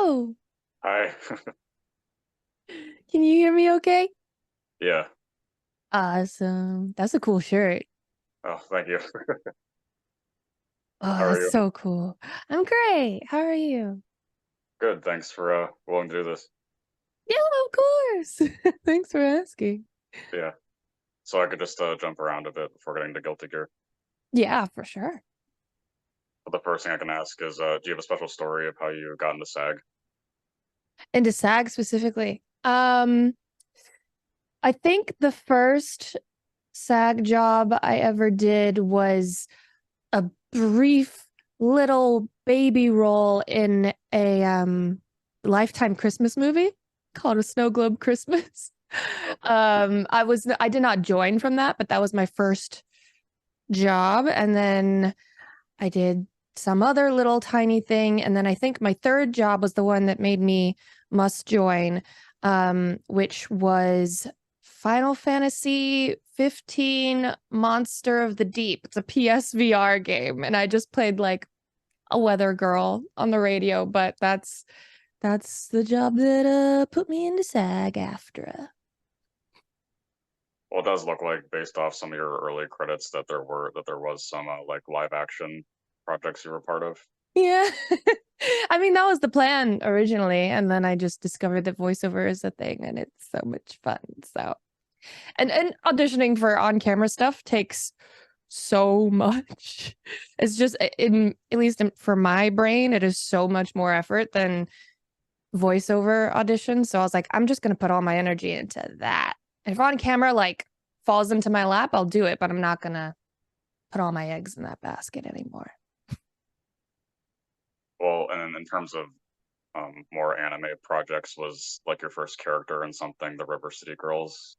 Hello. Hi. Can you hear me okay? Yeah. Awesome. That's a cool shirt. Oh, thank you. Oh, How are that's you? so cool. I'm great. How are you? Good. Thanks for willing to do this. Yeah, of course. Thanks for asking. Yeah. So I could just jump around a bit before getting to Guilty Gear. Yeah, for sure. But the first thing I can ask is, do you have a special story of how you got into SAG? Into SAG specifically. I think the first SAG job I ever did was a brief little baby role in a Lifetime Christmas movie called A Snow Globe Christmas. Okay. I did not join from that, but that was my first job. And then I did some other little tiny thing. And then I think my third job was the one that made me must join, which was Final Fantasy 15 Monster of the Deep. It's a PSVR game. And I just played like a weather girl on the radio, but that's the job that put me into SAG after. Well, it does look like, based off some of your early credits, that there was some like live action projects you were part of. Yeah. I mean, that was the plan originally. And then I just discovered that voiceover is a thing and it's so much fun. So, and auditioning for on camera stuff takes so much. It's just, at least for my brain, it is so much more effort than voiceover auditions. So I was like, I'm just going to put all my energy into that. And if on camera, like, falls into my lap, I'll do it, but I'm not going to put all my eggs in that basket anymore. Well, and then in terms of more anime projects, was like your first character in something the River City Girls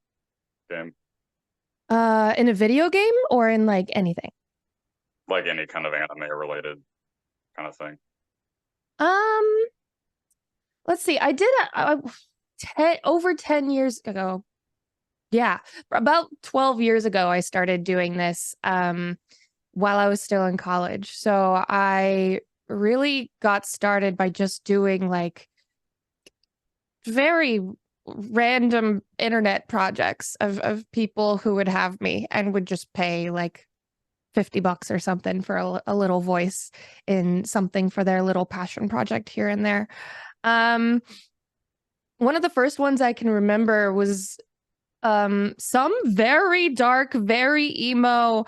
game? In a video game or in like anything? Like any kind of anime related kind of thing? Um, let's see. I did over 10 years ago. Yeah, about 12 years ago, I started doing this while I was still in college. So I really got started by just doing like very random internet projects of people who would have me and would just pay like $50 or something for a little voice in something for their little passion project here and there. Um, One of the first ones I can remember was some very dark, very emo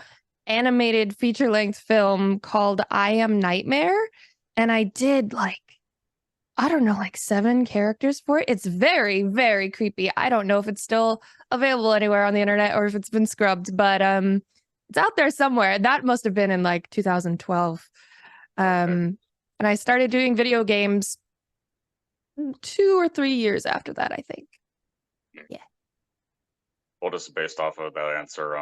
animated feature length film called I Am Nightmare. And I did like, I don't know, like 7 characters for it. It's very, very creepy. I don't know if it's still available anywhere on the internet or if it's been scrubbed, but it's out there somewhere. That must have been in like 2012. Okay. And I started doing video games 2 or 3 years after that, I think. Yeah. Well, just based off of that answer,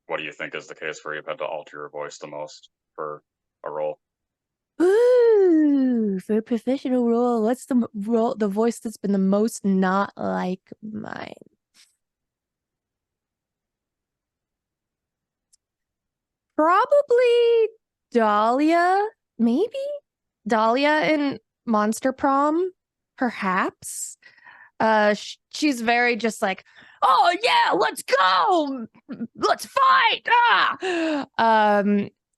what do you think is the case where you've had to alter your voice the most for a role? Ooh, for a professional role, what's the role, the voice that's been the most not like mine? Probably Dahlia, maybe Dahlia in Monster Prom, perhaps. She's very just like, oh yeah, let's go, let's fight.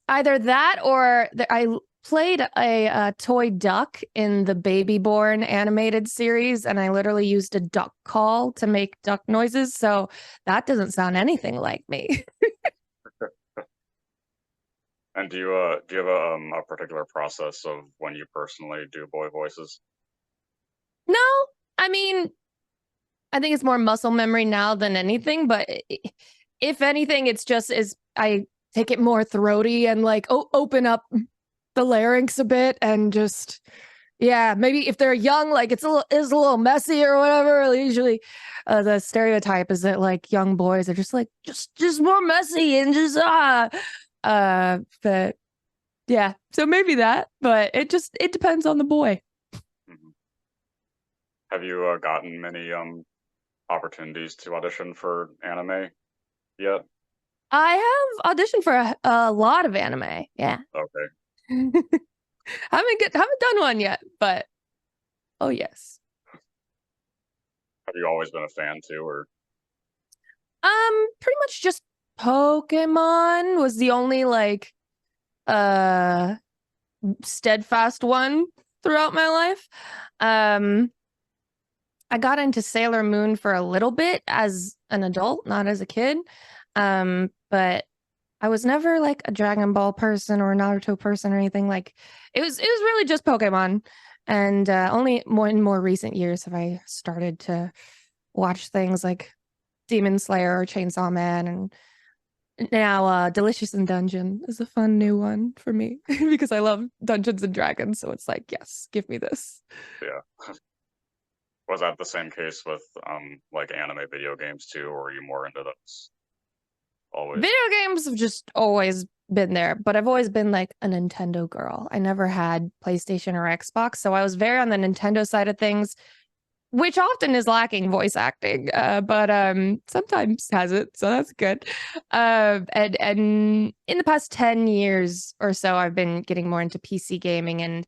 Either that or I played a toy duck in the Baby Born animated series, and I literally used a duck call to make duck noises. So that doesn't sound anything like me. And do you have a particular process of when you personally do boy voices? No, I mean, I think it's more muscle memory now than anything, but if anything, it's just as I take it more throaty and like open up the larynx a bit and just yeah, maybe if they're young, like it's a little messy or whatever. Usually, the stereotype is that like young boys are just like just more messy and just but yeah, so maybe that, but it depends on the boy. Hmm. Have you gotten many opportunities to audition for anime yet? I have auditioned for a lot of anime. Yeah. Okay. Haven't done one yet, but Oh yes. Have you always been a fan too, or Pretty much just Pokemon was the only like uh steadfast one throughout my life. Um I got into Sailor Moon for a little bit as an adult, not as a kid. But I was never like a Dragon Ball person or a Naruto person or anything. Like it was really just Pokemon. And only more in more recent years have I started to watch things like Demon Slayer or Chainsaw Man, and now Delicious in Dungeon is a fun new one for me because I love Dungeons and Dragons. So it's like, yes, give me this. yeah? Was that the same case with like anime video games too, or are you more into those always? Video games have just always been there, but I've always been like a Nintendo girl. I never had PlayStation or Xbox, so I was very on the Nintendo side of things, which often is lacking voice acting, but sometimes has it, so that's good. And in the past 10 years or so, I've been getting more into PC gaming and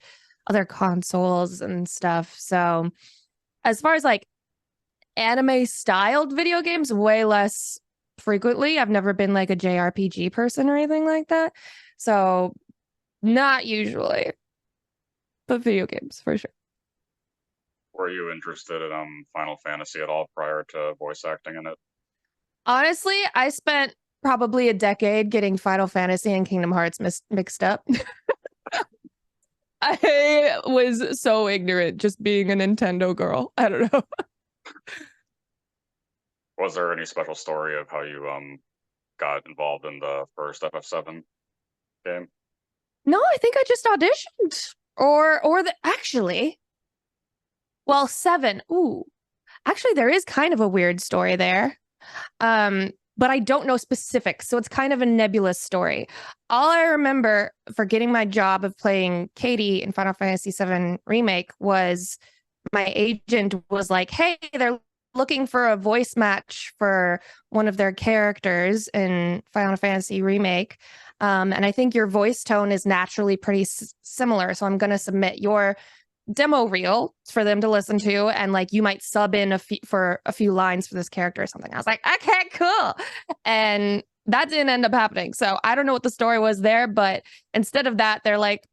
other consoles and stuff. So as far as like anime styled video games, way less frequently. I've never been like a JRPG person or anything like that. So not usually, but video games for sure. Were you interested in Final Fantasy at all prior to voice acting in it? Honestly, I spent probably a decade getting Final Fantasy and Kingdom Hearts mixed up. I was so ignorant just being a Nintendo girl. I don't know. Was there any special story of how you got involved in the first FF7 game? No, I think I just auditioned. Or the actually, well, seven. Ooh. Actually, there is kind of a weird story there. But I don't know specifics, so it's kind of a nebulous story. All I remember for getting my job of playing Katie in Final Fantasy VII Remake was my agent was like, "Hey, they're looking for a voice match for one of their characters in Final Fantasy Remake, and I think your voice tone is naturally pretty similar. So I'm going to submit your demo reel for them to listen to, and like you might sub in for a few lines for this character or something." I was like, okay, cool. And that didn't end up happening, so I don't know what the story was there, but instead of that, they're like,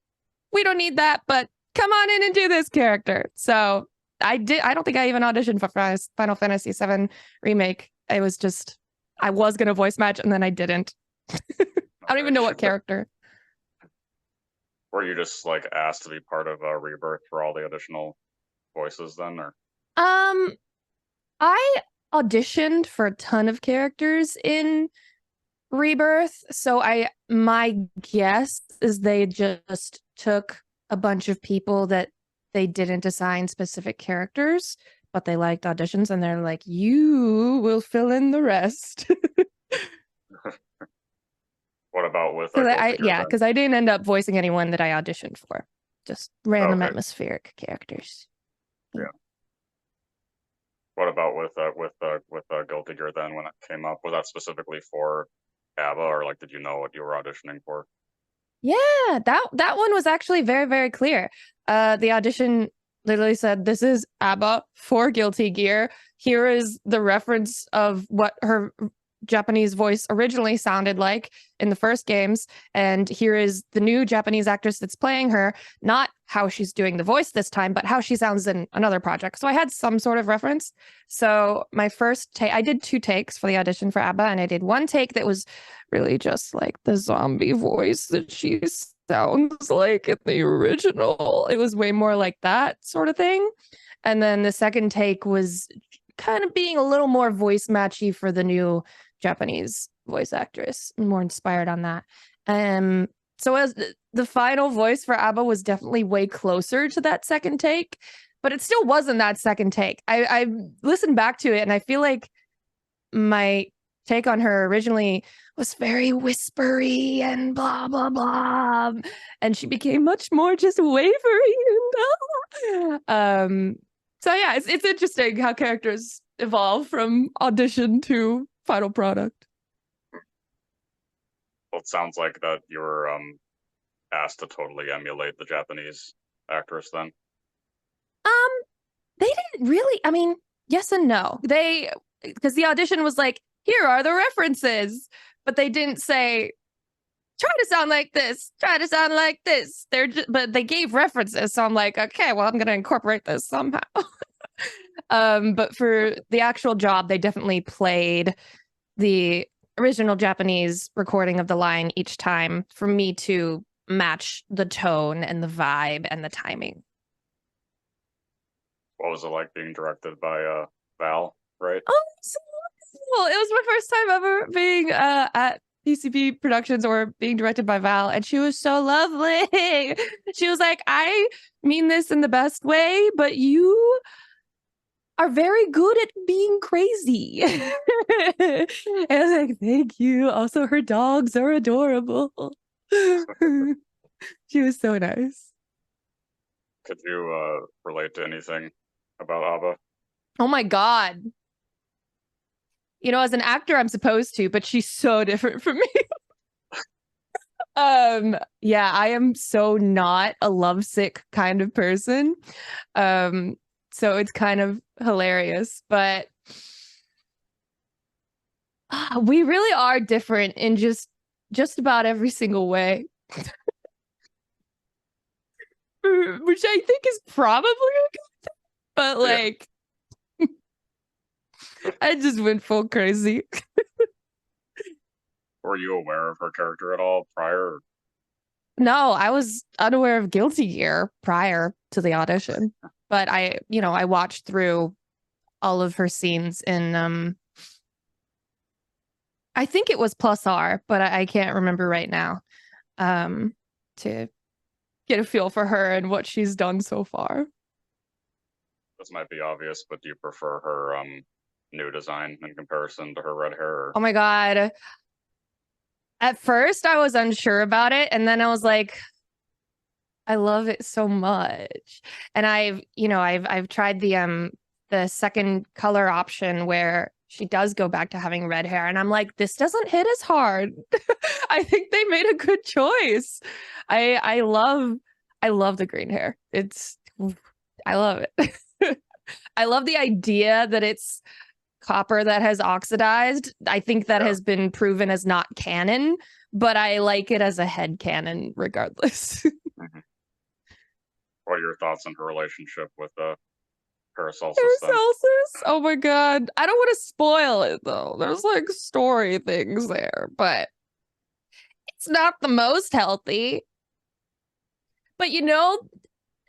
we don't need that, but come on in and do this character. So I don't think I even auditioned for Final Fantasy VII Remake. It was just, I was gonna voice match and then I didn't. I don't even know what Okay. character. Were you just like asked to be part of Rebirth for all the additional voices then, or um I auditioned for a ton of characters in Rebirth. So my guess is they just took a bunch of people that they didn't assign specific characters, but they liked auditions and they're like, you will fill in the rest. what about with Cause Guilty Gear then? because I didn't end up voicing anyone that I auditioned for. Just random Okay, atmospheric characters. yeah. What about with Guilty Gear then when it came up? Was that specifically for A.B.A, or like did you know what you were auditioning for? Yeah, that one was actually very, very clear. The audition literally said, "This is A.B.A for Guilty Gear. Here is the reference of what her Japanese voice originally sounded like in the first games, and here is the new Japanese actress that's playing her. Not how she's doing the voice this time, but how she sounds in another project." So I had some sort of reference. So my first take, I did two takes for the audition for A.B.A, and I did one take that was really just like the zombie voice that she sounds like in the original. It was way more like that sort of thing. And then the second take was kind of being a little more voice matchy for the new Japanese voice actress, more inspired on that. So as the final voice for A.B.A was definitely way closer to that second take, but it still wasn't that second take. I listened back to it and I feel like my take on her originally was very whispery and blah blah blah, and she became much more just wavery and so yeah, it's interesting how characters evolve from audition to final product. Well, it sounds like that you were asked to totally emulate the Japanese actress then. really, I mean, yes and no. Because the audition was like, here are the references, but they didn't say, try to sound like this, try to sound like this. But they gave references. So I'm like, okay, well, I'm going to incorporate this somehow. But for the actual job, they definitely played the original Japanese recording of the line each time for me to match the tone and the vibe and the timing. What was it like being directed by Val, right? Oh, so wonderful. It was my first time ever being at PCP Productions or being directed by Val, and she was so lovely. She was like, I mean this in the best way, but you are very good at being crazy. And I was like, thank you. Also, her dogs are adorable. She was so nice. Could you relate to anything about ABBA? Oh my God. You know, as an actor, I'm supposed to, but she's so different from me. Yeah, I am so not a lovesick kind of person. Um, so it's kind of hilarious, but we really are different in just about every single way. Which I think is probably a good thing, but Yeah. like I just went full crazy. Were you aware of her character at all prior? No, I was unaware of Guilty Gear prior to the audition, but I watched through all of her scenes in I think it was Plus R, but I can't remember right now. Um to get a feel for her and what she's done so far. This might be obvious, but do you prefer her new design in comparison to her red hair? Or... Oh my God. At first I was unsure about it, and then I was like, I love it so much. And I've tried the second color option where she does go back to having red hair, and I'm like, this doesn't hit as hard. I think they made a good choice. I love the green hair. I love it. I love the idea that it's copper that has oxidized. I think that Yeah. has been proven as not canon, but I like it as a head canon regardless. Mm-hmm. What are your thoughts on her relationship with Paracelsus then? Paracelsus? Oh my God. I don't want to spoil it though. There's like story things there, but it's not the most healthy. But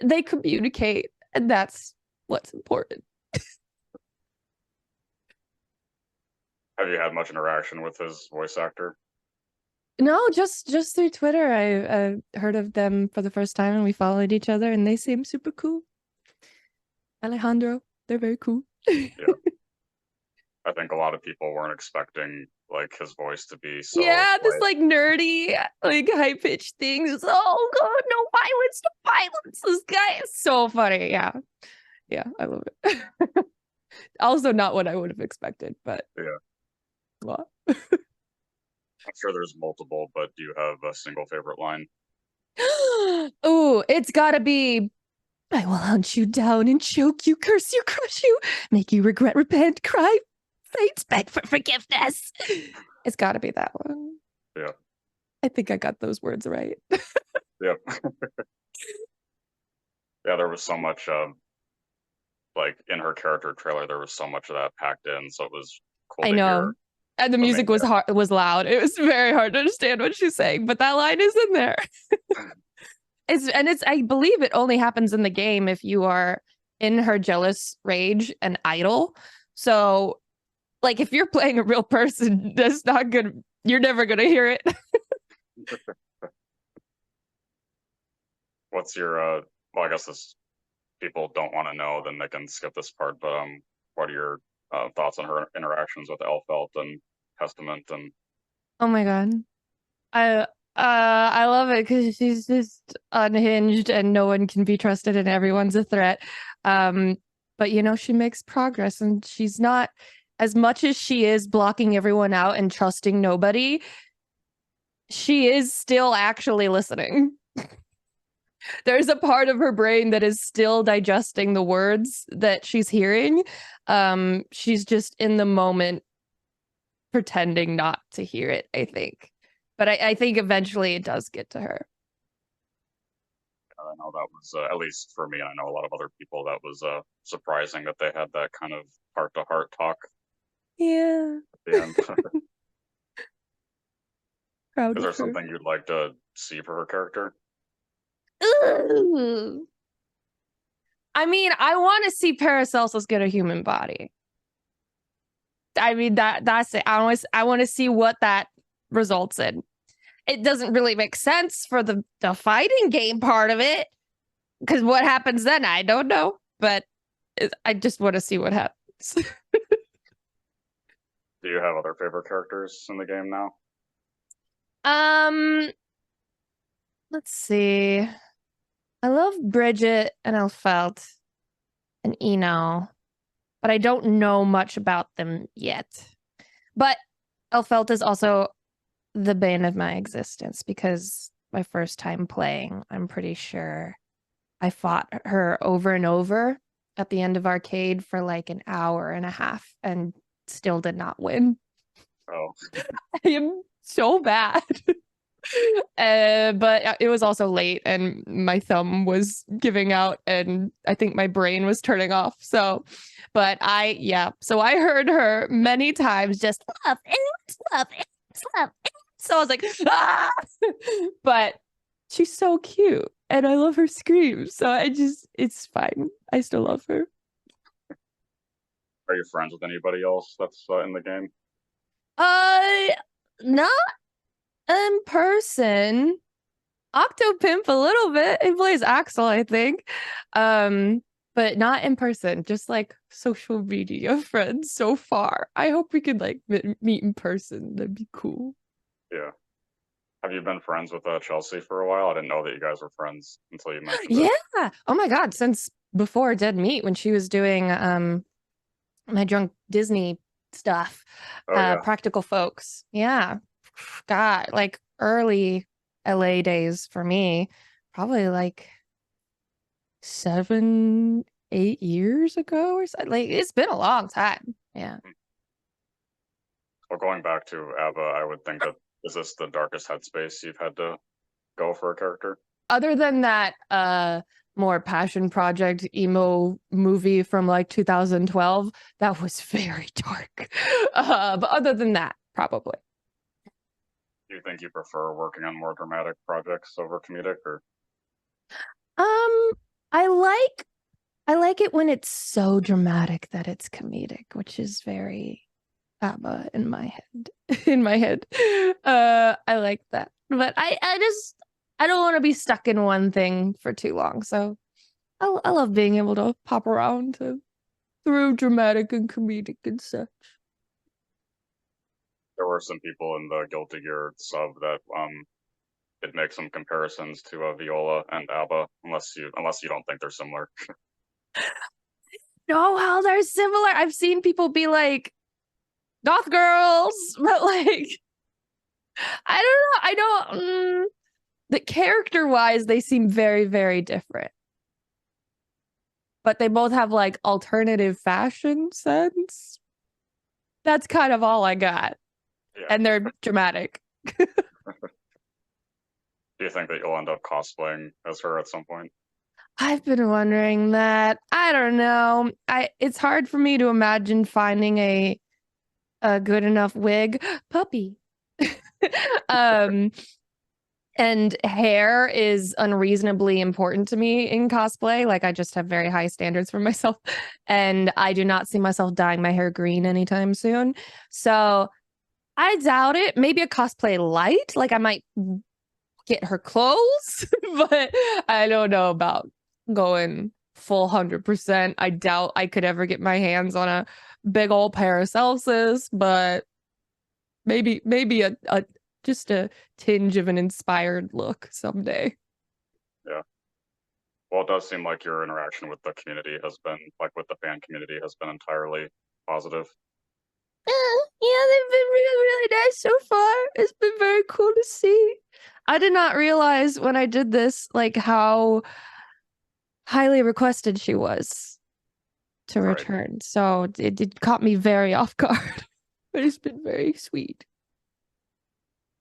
they communicate, and that's what's important. Have you had much interaction with his voice actor? No, just through Twitter. I heard of them for the first time, and we followed each other, and they seem super cool. Alejandro, they're very cool. Yeah. I think a lot of people weren't expecting like his voice to be so Yeah, this quiet. like nerdy, like high pitched thing. It's, oh God, no violence, no violence. This guy is so funny. Yeah, yeah, I love it. Also, not what I would have expected, but Yeah. well. I'm sure there's multiple, but do you have a single favorite line? Oh, it's gotta be. I will hunt you down and choke you, curse you, crush you, make you regret, repent, cry, faint, beg for forgiveness. It's gotta be that one. Yeah. I think I got those words right. Yep. Yeah, there was so much like in her character trailer, there was so much of that packed in, so it was cool I to hear. know. And the But music was hard, was loud. It was very hard to understand what she's saying, but that line is in there. It's I believe it only happens in the game if you are in her jealous rage and idle. So like if you're playing a real person, that's not good. You're never gonna hear it. What's your well, I guess this people don't want to know, then they can skip this part, but what are your thoughts on her interactions with Elfelt and Testament and Oh my God. I love it because she's just unhinged and no one can be trusted and everyone's a threat. Um, but she makes progress, and she's not, as much as she is blocking everyone out and trusting nobody, she is still actually listening. There's a part of her brain that is still digesting the words that she's hearing. She's just in the moment pretending not to hear it, I think. But I think eventually it does get to her. I know that was at least for me, and I know a lot of other people, that was surprising that they had that kind of heart to heart talk Yeah. at the end. Proud Is of there her. something you'd like to see for her character? Ooh. I mean, I want to see Paracelsus get a human body. I mean that's it. I want to see what that results in. It doesn't really make sense for the fighting game part of it because what happens then I don't know, but I just want to see what happens. Do you have other favorite characters in the game now? um, let's see. I love Bridget and Elfelt and Eno, but I don't know much about them yet. But Elfelt is also the bane of my existence because my first time playing, I'm pretty sure I fought her over and over at the end of arcade for like an hour and a half and still did not win. Oh, I am so bad. But it was also late and my thumb was giving out and I think my brain was turning off. So, but yeah. So I heard her many times just love it, love it, love it. So I was like, ah! But she's so cute and I love her screams. So it's fine. I still love her. are you friends with anybody else that's in the game? Uh, not in person. Octopimp a little bit. He plays Axel, I think. Um, but not in person, just like social media friends so far. I hope we could like meet in person. That'd be cool. Yeah. Have you been friends with Chelsea for a while? I didn't know that you guys were friends until you mentioned it. Yeah. Oh my God. Since before Dead Meat, when she was doing my drunk Disney stuff, Oh yeah. Practical Folks. Yeah. God, like early LA days for me, probably like 7, 8 years ago or something. Like it's been a long time. Yeah. Well, going back to A.B.A, I would think that is this the darkest headspace you've had to go for a character? Other than that, more passion project emo movie from like 2012, that was very dark. But other than that, probably. Do you think you prefer working on more dramatic projects over comedic, or Um, I like I like it when it's so dramatic that it's comedic, which is very ABBA in my head. In my head. I like that. But I don't want to be stuck in one thing for too long. So I love being able to pop around through dramatic and comedic and such. there were some people in the Guilty Gear sub that did make some comparisons to Viola and ABBA, unless you don't think they're similar. Know how they're similar. I've seen people be like goth girls, but like I don't know. I don't. The character wise, they seem very, very different. But they both have like alternative fashion sense. That's kind of all I got. Yeah. And they're dramatic. Do you think that you'll end up cosplaying as her at some point? I've been wondering that. I don't know. It's hard for me to imagine finding a good enough wig. Puppy. um and hair is unreasonably important to me in cosplay. Like I just have very high standards for myself. And I do not see myself dyeing my hair green anytime soon. So I doubt it. Maybe a cosplay light. Like I might get her clothes, but I don't know about going full 100%. I doubt I could ever get my hands on a big old Paracelsus, but maybe a just a tinge of an inspired look someday. Yeah. Well, it does seem like your interaction with the community has been, like with the fan community, has been entirely positive. Yeah, they've been really, really nice so far. It's been very cool to see. I did not realize when I did this, like how highly requested she was to Right. return. So it caught me very off guard, but it's been very sweet.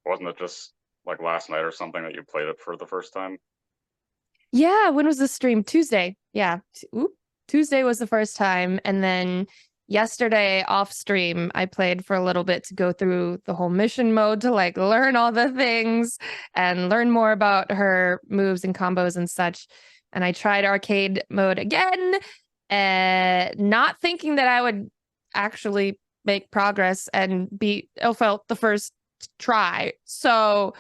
Wasn't it just like last night or something that you played it for the first time? Yeah, when was the stream? Tuesday. Yeah. Oop. Tuesday was the first time. And then yesterday off stream, I played for a little bit to go through the whole mission mode to like learn all the things and learn more about her moves and combos and such. And I tried arcade mode again, not thinking that I would actually make progress and beat Ilfelt the first try. So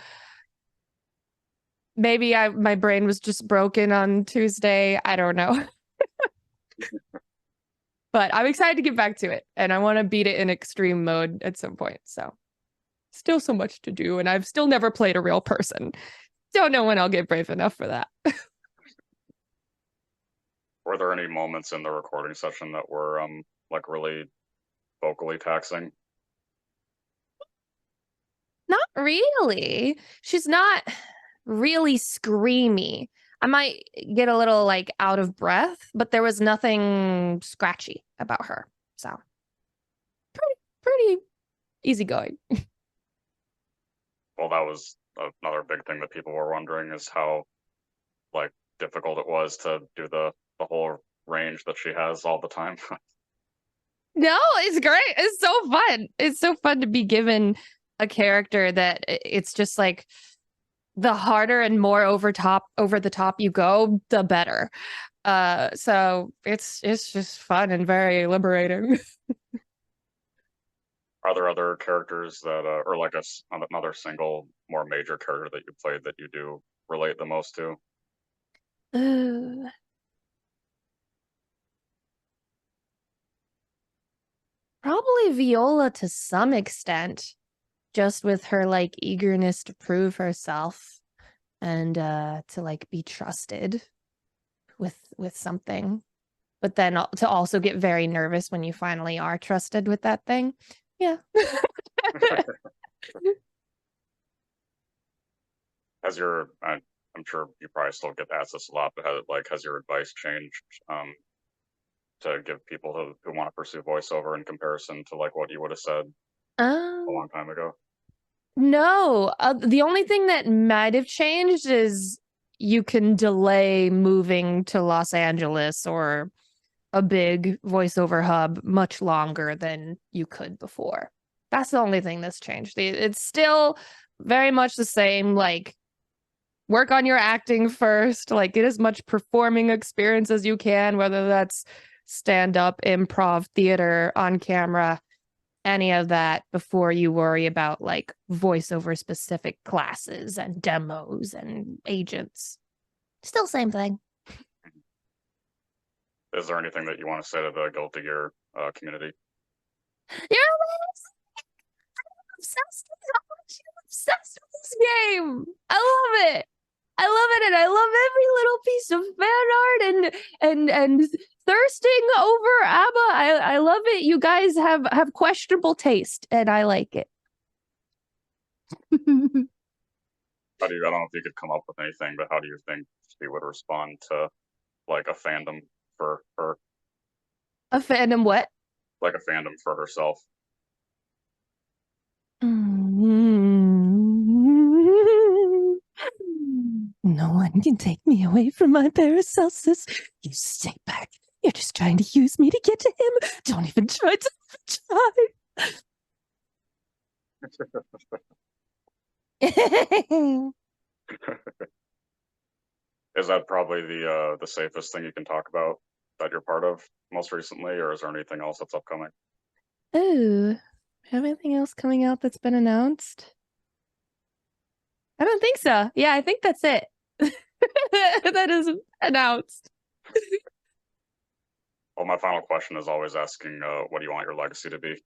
maybe my brain was just broken on Tuesday. I don't know. But I'm excited to get back to it and I want to beat it in extreme mode at some point. So still so much to do. And I've still never played a real person. Don't know when I'll get brave enough for that. Were there any moments in the recording session that were like really vocally taxing? Not really. She's not really screamy. I might get a little like out of breath, but there was nothing scratchy about her. So pretty easygoing. Well, that was another big thing that people were wondering is how like difficult it was to do the whole range that she has all the time. No, it's great. It's so fun. It's so fun to be given a character that it's just like the harder and more over the top you go, the better. So it's just fun and very liberating. Are there other characters that, or like another single more major character that you played that you do relate the most to? Ooh. Probably Viola to some extent, just with her like eagerness to prove herself and to like be trusted with something. But then to also get very nervous when you finally are trusted with that thing. Yeah. Has your, I'm sure you probably still get asked this a lot, but has your advice changed to give people who want to pursue voiceover in comparison to like what you would have said a Um, long time ago? no, the only thing that might have changed is you can delay moving to Los Angeles or a big voiceover hub much longer than you could before. That's the only thing that's changed. It's still very much the same, like work on your acting first, like get as much performing experience as you can, whether that's stand up, improv, theater, on camera, any of that before you worry about like voiceover specific classes and demos and agents. Still same thing. Is there anything that you want to say to the Guilty Gear community? You're obsessed with how much you're obsessed with this game. I love it. I love it, and I love every little piece of fan art and thirsting over A.B.A. I love it. You guys have questionable taste, and I like it. I don't know if you could come up with anything, but how do you think she would respond to like a fandom for her, A fandom what? like a fandom for herself? No one can take me away from my Paracelsus. You stay back. You're just trying to use me to get to him. Don't even try to try. Is that probably the safest thing you can talk about that you're part of most recently, or is there anything else that's upcoming? Oh, have anything else coming out that's been announced? I don't think so. Yeah, I think that's it. That is announced. Well, my final question is always asking, what do you want your legacy to be?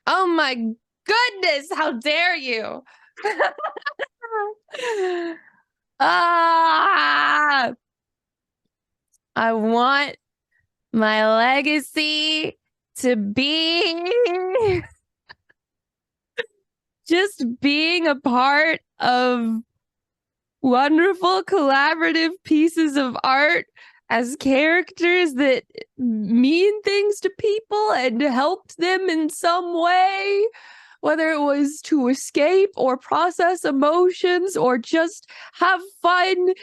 Oh my goodness, how dare you? Ah, I want my legacy to be just being a part of wonderful collaborative pieces of art as characters that mean things to people and helped them in some way, whether it was to escape or process emotions or just have fun,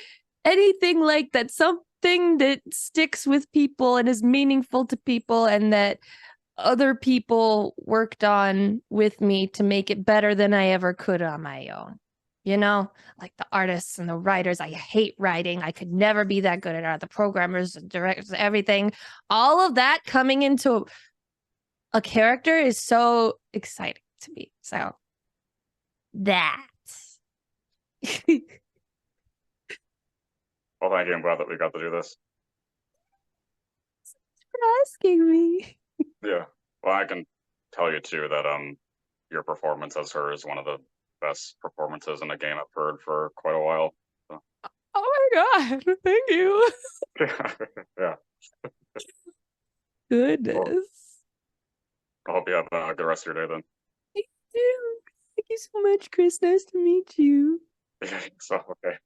anything like that, something that sticks with people and is meaningful to people and that other people worked on with me to make it better than I ever could on my own. You know, like the artists and the writers. I hate writing. I could never be that good at art. The programmers, the directors, everything. All of that coming into a character is so exciting to me. So that. Well, thank you. I'm glad that we got to do this. For asking me. Yeah. Well, I can tell you too that your performance as her is one of the best performances in a game I've heard for quite a while. So. Oh my god! Thank you. Yeah. Well, Goodness. I hope you have a good rest of your day then. Thank you so much, Chris. Nice to meet you. Yeah. So okay.